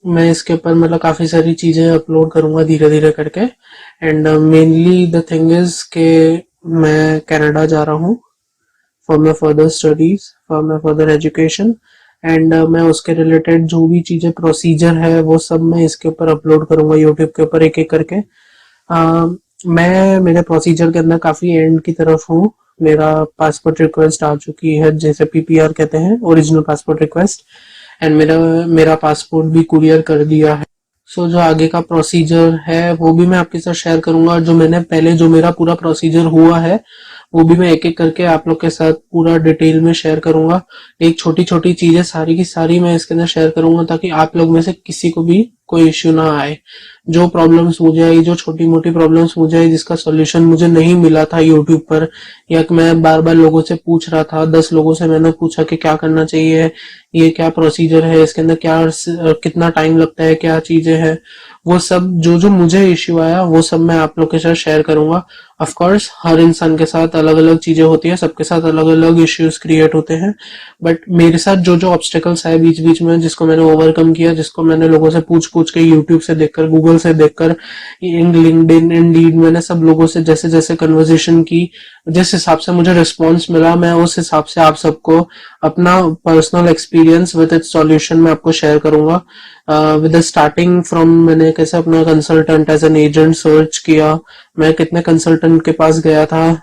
मैं इसके ऊपर मतलब काफी सारी चीजें अपलोड करूंगा धीरे धीरे करके। And mainly the thing is के मैं कनाडा जा रहा हूँ for my further studies, for my further education. And मैं उसके रिलेटेड जो भी चीजें प्रोसीजर है वो सब मैं इसके ऊपर अपलोड करूंगा यूट्यूब के ऊपर एक एक करके। मैं मेरे प्रोसीजर के अंदर काफी एंड की तरफ हूँ। मेरा पासपोर्ट रिक्वेस्ट आ चुकी है, जैसे पीपीआर कहते हैं, ओरिजिनल पासपोर्ट रिक्वेस्ट। एंड मेरा मेरा पासपोर्ट भी कुरियर कर दिया है। सो जो आगे का प्रोसीजर है वो भी मैं आपके साथ शेयर करूंगा, और जो मैंने पहले जो मेरा पूरा प्रोसीजर हुआ है वो भी मैं एक एक करके आप लोग के साथ पूरा डिटेल में शेयर करूंगा। एक छोटी छोटी चीजें सारी की सारी मैं इसके अंदर शेयर करूंगा, ताकि आप लोग में से किसी को भी कोई इश्यू ना आए। जो प्रॉब्लम्स मुझे आई, जो छोटी मोटी प्रॉब्लम्स मुझे आई, जिसका सॉल्यूशन मुझे नहीं मिला था यूट्यूब पर, या कि मैं बार बार लोगों से पूछ रहा था, 10 लोगों से मैंने पूछा कि क्या करना चाहिए, ये क्या प्रोसीजर है, इसके अंदर क्या कितना टाइम लगता है, क्या चीजें हैं, वो सब जो जो मुझे इश्यू आया वो सब मैं आप लोग के साथ शेयर करूंगा। ऑफ कोर्स हर इंसान के साथ अलग अलग चीजें होती है, सबके साथ अलग अलग इश्यूज क्रिएट होते हैं, बट मेरे साथ जो जो ऑब्स्टेकल्स आए बीच बीच में, जिसको मैंने ओवरकम किया, जिसको मैंने लोगों से पूछ पूछ के, यूट्यूब से देखकर, गूगल से देखकर, इन लिंक्डइन, इंडीड, मैंने सब लोगों से जैसे जैसे कन्वर्सेशन की, जिस हिसाब से मुझे रिस्पॉन्स मिला, मैं उस हिसाब से आप सबको अपना personal experience with its solution में आपको शेयर करूंगा। विद स्टार्टिंग फ्रॉम मैंने कैसे अपना consultant as an agent search किया, मैं कितने कंसल्टेंट के पास गया था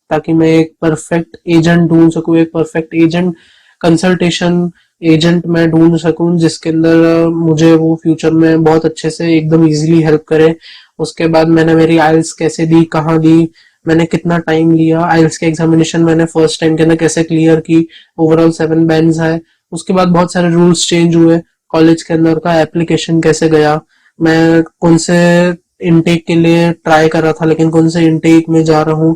ताकि मैं एक परफेक्ट एजेंट ढूंढ सकूं, एक परफेक्ट एजेंट कंसल्टेशन एजेंट मैं ढूंढ सकूं, जिसके अंदर मुझे वो फ्यूचर में बहुत अच्छे से एकदम इजीली हेल्प करे। उसके बाद मैंने मेरी आइल्स कैसे दी, कहाँ दी, मैंने कितना टाइम लिया, आइल्स के एग्जामिनेशन मैंने फर्स्ट टाइम के अंदर कैसे क्लियर की, ओवरऑल 7 बैंड्स है। उसके बाद बहुत सारे रूल्स चेंज हुए, कॉलेज के अंदर का एप्लीकेशन कैसे गया, मैं कौन से इनटेक के लिए ट्राई कर रहा था लेकिन कौन से इनटेक में जा रहा हूँ,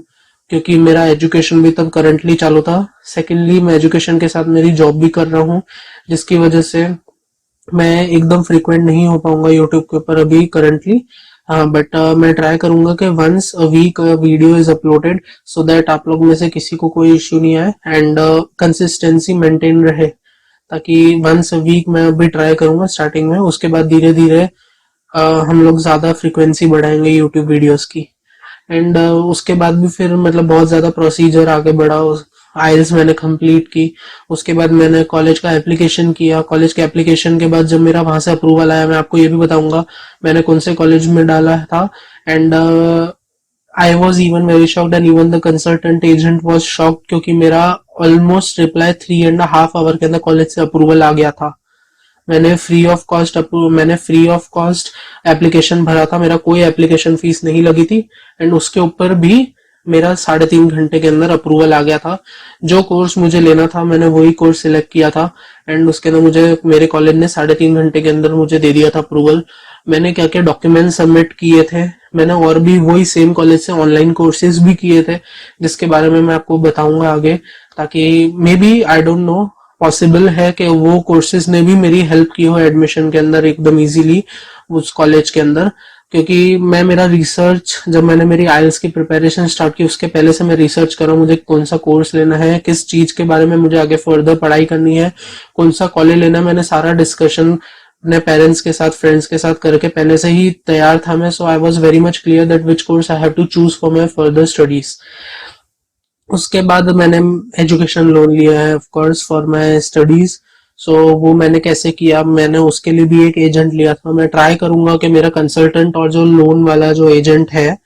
क्योंकि मेरा एजुकेशन भी तब करंटली चालू था। सेकेंडली मैं एजुकेशन के साथ मेरी जॉब भी कर रहा हूँ, जिसकी वजह से मैं एकदम फ्रिक्वेंट नहीं हो पाऊंगा यूट्यूब के ऊपर अभी करंटली। बट मैं ट्राई करूंगा कि once a week video is uploaded, so that आप लोग में से किसी को कोई इश्यू नहीं आए एंड कंसिस्टेंसी मेंटेन रहे। ताकि वंस अ वीक मैं अभी ट्राई करूंगा स्टार्टिंग में, उसके बाद धीरे धीरे हम लोग ज्यादा फ्रीक्वेंसी बढ़ाएंगे यूट्यूब वीडियोस की। एंड उसके बाद भी फिर मतलब बहुत ज्यादा प्रोसीजर आगे बढ़ा। आइल्स मैंने कंप्लीट की, उसके बाद मैंने कॉलेज का एप्लीकेशन किया। कॉलेज के एप्लीकेशन के बाद जब मेरा वहां से अप्रूवल आया, मैं आपको ये भी बताऊंगा मैंने कौन से कॉलेज में डाला था। And I was even very shocked and even the consultant agent was shocked, क्योंकि मेरा ऑलमोस्ट रिप्लाई 3.5 आवर के अंदर कॉलेज से अप्रूवल आ गया था। मैंने फ्री ऑफ कॉस्ट एप्लीकेशन भरा था, मेरा कोई एप्लीकेशन फीस नहीं लगी थी। एंड उसके ऊपर भी मेरा 3.5 घंटे के अंदर अप्रूवल आ गया था। जो कोर्स मुझे लेना था मैंने वही कोर्स सिलेक्ट किया था, एंड उसके अंदर मुझे मेरे कॉलेज ने 3.5 घंटे के अंदर मुझे दे दिया था अप्रूवल। मैंने क्या क्या डॉक्यूमेंट सबमिट किए थे, मैंने और भी वही सेम कॉलेज से ऑनलाइन कोर्सेज भी किए थे, जिसके बारे में मैं आपको बताऊंगा आगे, ताकि maybe I don't know, possible है कि वो कोर्सेज ने भी मेरी हेल्प की हो एडमिशन के अंदर एकदम इजीली उस कॉलेज के अंदर। क्योंकि मैं मेरा रिसर्च, जब मैंने मेरी आइल्स की प्रिपरेशन स्टार्ट की उसके पहले से मैं रिसर्च कर रहा हूँ, मुझे कौन सा कोर्स लेना है, किस चीज के बारे में मुझे आगे फर्दर पढ़ाई करनी है, कौन सा कॉलेज लेना है, मैंने सारा डिस्कशन अपने पेरेंट्स के साथ, फ्रेंड्स के साथ करके पहले से ही तैयार था मैं। So I was very much clear that which course I have to choose for my further studies. उसके बाद मैंने एजुकेशन लोन लिया है of course for my studies. So वो मैंने कैसे किया, मैंने उसके लिए भी एक एजेंट लिया था। मैं ट्राई करूंगा कि मेरा कंसल्टेंट और जो लोन वाला जो एजेंट है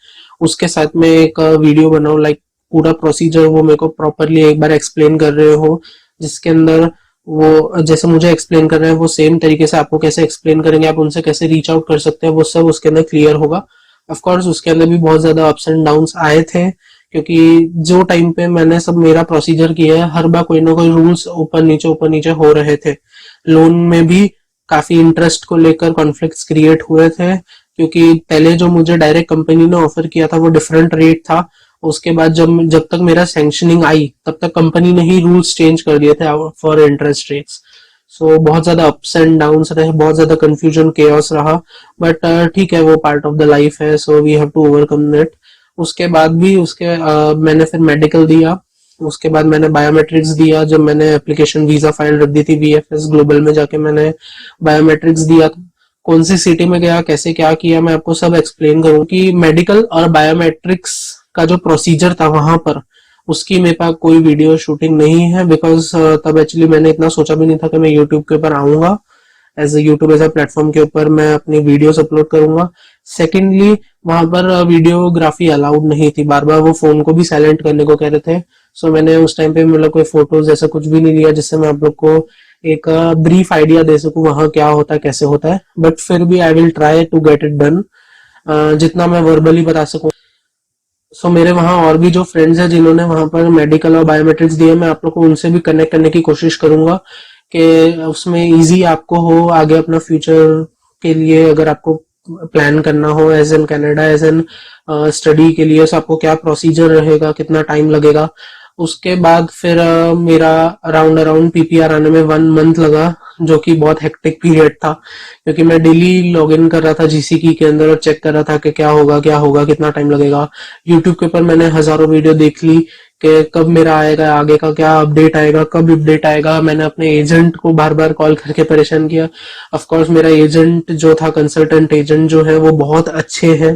उसके साथ में एक वीडियो बनाऊं, लाइक पूरा प्रोसीजर वो मेरे को प्रॉपरली एक बार एक्सप्लेन कर रहे हो, जिसके अंदर वो जैसे मुझे एक्सप्लेन कर रहे हैं वो सेम तरीके से आपको कैसे एक्सप्लेन करेंगे, आप उनसे कैसे रीच आउट कर सकते हैं, वो सब उसके अंदर क्लियर होगा। ऑफ कोर्स उसके अंदर भी बहुत ज्यादा अप्स एंड डाउन्स आए थे, क्योंकि जो टाइम पे मैंने सब मेरा प्रोसीजर किया है हर बार कोई ना कोई रूल्स ऊपर नीचे हो रहे थे। लोन में भी काफी इंटरेस्ट को लेकर कॉन्फ्लिक्ट्स क्रिएट हुए थे, क्योंकि पहले जो मुझे डायरेक्ट कंपनी ने ऑफर किया था वो डिफरेंट रेट था। उसके बाद जब जब तक मेरा सैंक्शनिंग आई तब तक कंपनी ने ही रूल्स चेंज कर दिए थे फॉर इंटरेस्ट रेट्स। सो बहुत ज्यादा अप्स एंड डाउन्स रहे, बहुत ज्यादा कंफ्यूजन केओस रहा, बट ठीक है, वो पार्ट ऑफ द लाइफ है, so we have to overcome that. उसके बाद भी मैंने फिर मेडिकल दिया, उसके बाद मैंने बायोमेट्रिक्स दिया, जब मैंने एप्लीकेशन वीजा फाइल रख दी थी वीएफएस ग्लोबल में जाके मैंने बायोमेट्रिक्स दिया। कौन सी सिटी में गया, कैसे क्या किया, मैं आपको सब एक्सप्लेन करूँ कि मेडिकल और बायोमेट्रिक्स का जो प्रोसीजर था वहां पर, उसकी मेरे पास कोई वीडियो शूटिंग नहीं है, बिकॉज तब एक्चुअली मैंने इतना सोचा भी नहीं था कि मैं यूट्यूब के ऊपर आऊंगा, as a YouTube as a platform के ऊपर मैं अपनी वीडियोस अपलोड करूंगा। सेकेंडली, वहां पर वीडियोग्राफी अलाउड नहीं थी, बार बार वो फोन को भी साइलेंट करने को कह रहे थे। सो मैंने उस टाइम पे मतलब कोई फोटोज ऐसा कुछ भी नहीं लिया जिससे मैं आप लोग को एक ब्रीफ आइडिया दे सकूं वहां क्या होता है, कैसे होता है, बट फिर भी I will try to get it done, जितना मैं वर्बली बता सकूं। सो मेरे वहाँ और भी जो फ्रेंड्स हैं जिन्होंने वहां पर मेडिकल और बायोमेट्रिक्स दिए, मैं आप लोग को उनसे भी कनेक्ट करने की कोशिश करूंगा कि उसमें इजी आपको हो आगे अपना फ्यूचर के लिए, अगर आपको प्लान करना हो as an Canada, as an study के लिए, so आपको क्या प्रोसीजर रहेगा, कितना टाइम लगेगा। उसके बाद फिर मेरा अराउंड अराउंड पीपीआर आने में 1 मंथ लगा, जो कि बहुत हेक्टिक पीरियड था, क्योंकि मैं डेली लॉग इन कर रहा था जीसीकी के अंदर और चेक कर रहा था कि क्या होगा, कितना टाइम लगेगा। यूट्यूब के ऊपर मैंने हजारों वीडियो देख ली कि कब मेरा आएगा, आगे का क्या अपडेट आएगा, कब अपडेट आएगा। मैंने अपने एजेंट को बार बार कॉल करके परेशान किया। ऑफ कोर्स मेरा एजेंट जो था, कंसल्टेंट एजेंट जो है, वो बहुत अच्छे हैं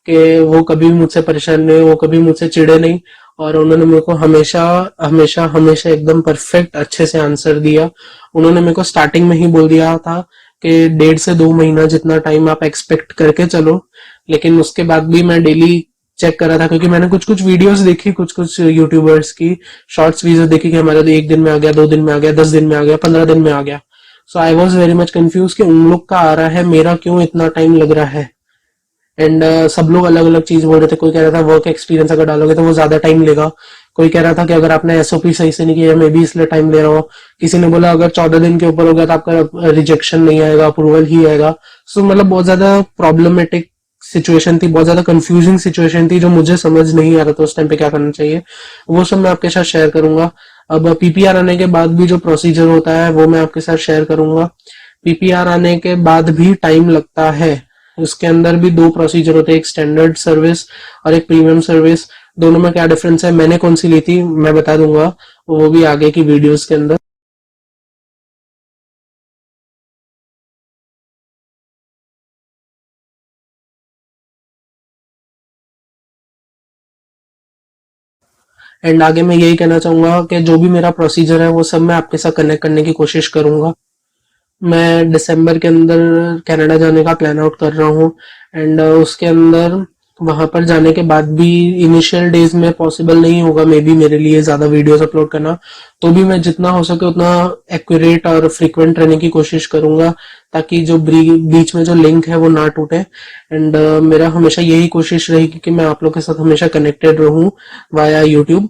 कि वो कभी मुझसे परेशान नहीं, वो कभी मुझसे चिढ़े नहीं, और उन्होंने मेरे को हमेशा हमेशा हमेशा एकदम परफेक्ट अच्छे से आंसर दिया। उन्होंने मेरे को स्टार्टिंग में ही बोल दिया था कि 1.5 से 2 महीना जितना टाइम आप एक्सपेक्ट करके चलो, लेकिन उसके बाद भी मैं डेली चेक कर रहा था, क्योंकि मैंने कुछ कुछ वीडियोस देखी, कुछ कुछ यूट्यूबर्स की शॉर्ट्स वीडियो देखी कि हमारा तो 1 दिन में आ गया, 2 दिन में आ गया, 10 दिन में आ गया, 15 दिन में आ गया। So I was very much confuse कि उन लोग का आ रहा है, मेरा क्यों इतना टाइम लग रहा है। एंड सब लोग अलग अलग चीज बोल रहे थे। कोई कह रहा था वर्क एक्सपीरियंस अगर डालोगे तो वो ज्यादा टाइम लेगा, कोई कह रहा था कि अगर आपने एसओपी सही से नहीं किया मे बी इसलिए टाइम ले रहा हो, किसी ने बोला अगर 14 दिन के ऊपर हो गया तो आपका रिजेक्शन नहीं आएगा, अप्रूवल ही आएगा। सो मतलब बहुत ज्यादा प्रॉब्लमेटिक सिचुएशन थी, बहुत ज्यादा कंफ्यूजिंग सिचुएशन थी, जो मुझे समझ नहीं आ रहा था उस टाइम पे क्या करना चाहिए। वो सब मैं आपके साथ शेयर करूंगा। अब पीपीआर आने के बाद भी जो प्रोसीजर होता है वो मैं आपके साथ शेयर करूंगा। पीपीआर आने के बाद भी टाइम लगता है, उसके अंदर भी 2 प्रोसीजर होते हैं, एक स्टैंडर्ड सर्विस और एक प्रीमियम सर्विस। दोनों में क्या डिफरेंस है, मैंने कौन सी ली थी मैं बता दूंगा, वो भी आगे की वीडियोस के अंदर। एंड आगे मैं यही कहना चाहूंगा कि जो भी मेरा प्रोसीजर है वो सब मैं आपके साथ कनेक्ट करने की कोशिश करूंगा। मैं दिसंबर के अंदर कनाडा जाने का प्लान आउट कर रहा हूँ। एंड उसके अंदर वहां पर जाने के बाद भी इनिशियल डेज में पॉसिबल नहीं होगा मे बी मेरे लिए ज्यादा वीडियोस अपलोड करना, तो भी मैं जितना हो सके उतना एक्यूरेट और फ्रीक्वेंट रहने की कोशिश करूंगा, ताकि जो बीच में जो लिंक है वो ना टूटे। एंड मेरा हमेशा यही कोशिश रहेगी कि मैं आप लोग के साथ हमेशा कनेक्टेड रहूं via YouTube.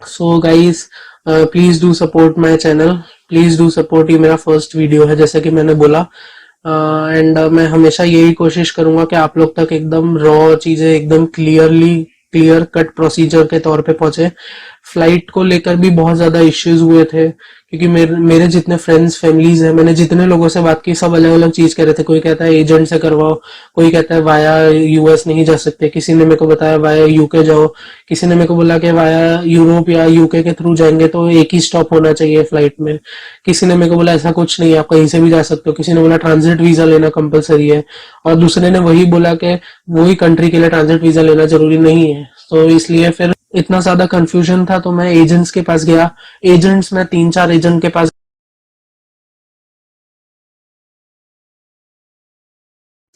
So guys, please do support my channel, please do support. ये मेरा फर्स्ट वीडियो है जैसे कि मैंने बोला, एंड मैं हमेशा यही कोशिश करूंगा कि आप लोग तक एकदम रॉ चीजें एकदम क्लियर कट प्रोसीजर के तौर पे पहुंचे। फ्लाइट को लेकर भी बहुत ज्यादा इश्यूज हुए थे, क्योंकि मेरे जितने फ्रेंड्स फैमिलीज हैं, मैंने जितने लोगों से बात की सब अलग अलग चीज कह रहे थे। कोई कहता है एजेंट से करवाओ, कोई कहता है वाया यूएस नहीं जा सकते, किसी ने मेरे को बताया वाया यूके जाओ, किसी ने मेरे को बोला कि वाया यूरोप या यूके के थ्रू जाएंगे तो एक ही स्टॉप होना चाहिए फ्लाइट में, किसी ने मेरे को बोला ऐसा कुछ नहीं है आप कहीं से भी जा सकते हो, किसी ने बोला ट्रांजिट वीजा लेना कंपलसरी है, और दूसरे ने वही बोला कि वही कंट्री के लिए ट्रांजिट वीजा लेना जरूरी नहीं है। तो इसलिए फिर इतना ज्यादा कंफ्यूजन था, तो मैं एजेंट्स के पास गया। एजेंट्स में 3-4 एजेंट के पास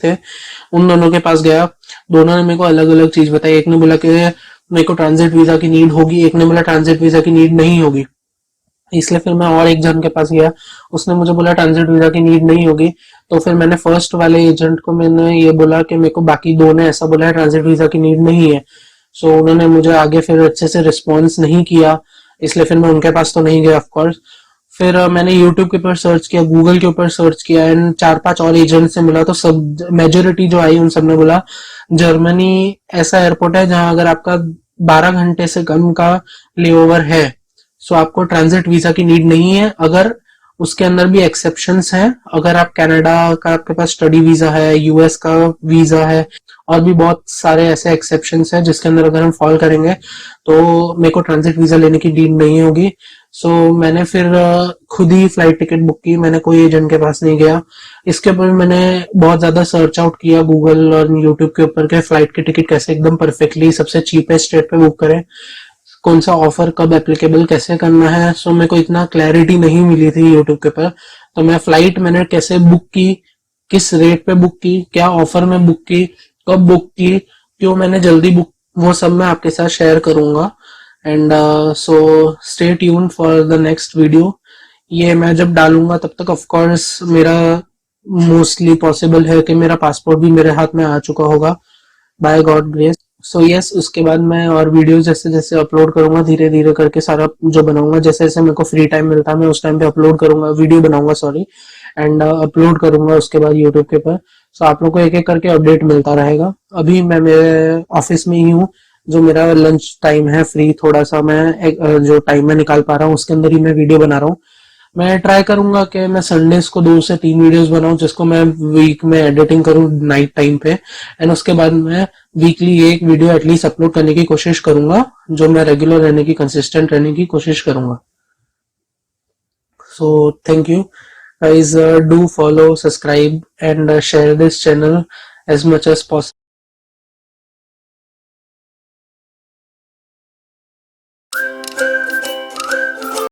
थे, उन दोनों के पास गया। दोनों ने मेरे को अलग अलग चीज बताई। एक ने बोला कि मेरे को ट्रांजिट वीजा की नीड होगी, एक ने बोला ट्रांजिट वीजा की नीड नहीं होगी। इसलिए फिर मैं और एक जन के पास गया, उसने मुझे बोला ट्रांजिट वीजा की नीड नहीं होगी। तो फिर मैंने फर्स्ट वाले एजेंट को मैंने ये बोला कि मेरे को बाकी दो ने ऐसा बोला है ट्रांजिट वीजा की नीड नहीं है। सो उन्होंने मुझे आगे फिर अच्छे से रिस्पॉन्स नहीं किया, इसलिए फिर मैं उनके पास तो नहीं गया ऑफकोर्स। फिर मैंने यूट्यूब के ऊपर सर्च किया, गूगल के ऊपर सर्च किया, एंड 4-5 और एजेंट से मिला, तो सब मेजोरिटी जो आई उन सब ने बोला जर्मनी ऐसा एयरपोर्ट है जहां अगर आपका 12 घंटे से कम का लेओवर है, सो आपको ट्रांजिट वीजा की नीड नहीं है। अगर उसके अंदर भी एक्सेप्शंस हैं। अगर आप कनाडा का आपके पास स्टडी वीजा है, यूएस का वीजा है, और भी बहुत सारे ऐसे एक्सेप्शंस हैं जिसके अंदर अगर हम फॉल करेंगे तो मेरे को ट्रांजिट वीजा लेने की नीड नहीं होगी। सो मैंने फिर खुद ही फ्लाइट टिकट बुक की, मैंने कोई एजेंट के पास नहीं गया। इसके ऊपर मैंने बहुत ज्यादा सर्च आउट किया गूगल और यूट्यूब के ऊपर के फ्लाइट की टिकट कैसे एकदम परफेक्टली सबसे चीपेस्ट रेट पे बुक करें, कौन सा ऑफर कब एप्लीकेबल कैसे करना है। सो मेरे को इतना क्लैरिटी नहीं मिली थी यूट्यूब के ऊपर। तो मैं फ्लाइट मैंने कैसे बुक की, किस रेट पे बुक की, क्या ऑफर में बुक की, कब बुक की, क्यों मैंने जल्दी बुक, वो सब मैं आपके साथ शेयर करूंगा। And so stay tune for the next video. ये मैं जब डालूंगा तब तक ऑफ कोर्स मेरा मोस्टली पॉसिबल है कि मेरा पासपोर्ट भी मेरे हाथ में आ चुका होगा by God grace. So yes, उसके बाद मैं और वीडियोस जैसे जैसे अपलोड करूंगा धीरे धीरे करके सारा जो बनाऊंगा, जैसे जैसे मेरे को फ्री टाइम मिलता है मैं उस टाइम पे अपलोड करूंगा, वीडियो बनाऊंगा सॉरी, एंड अपलोड करूंगा उसके बाद यूट्यूब के ऊपर। सो आप लोग को एक एक करके अपडेट मिलता रहेगा। अभी मैं मेरे ऑफिस में ही हूँ, जो मेरा लंच टाइम है फ्री थोड़ा सा मैं जो टाइम में निकाल पा रहा हूँ उसके अंदर ही मैं वीडियो बना रहा हूँ। मैं ट्राई करूंगा कि मैं संडेज को 2 से 3 वीडियोस बनाऊं जिसको मैं वीक में एडिटिंग करूं नाइट टाइम पे, एंड उसके बाद मैं वीकली एक वीडियो एटलीस्ट अपलोड करने की कोशिश करूंगा, जो मैं रेगुलर रहने की, कंसिस्टेंट रहने की कोशिश करूंगा। So thank you guys, do follow, subscribe and share this channel as much as possible.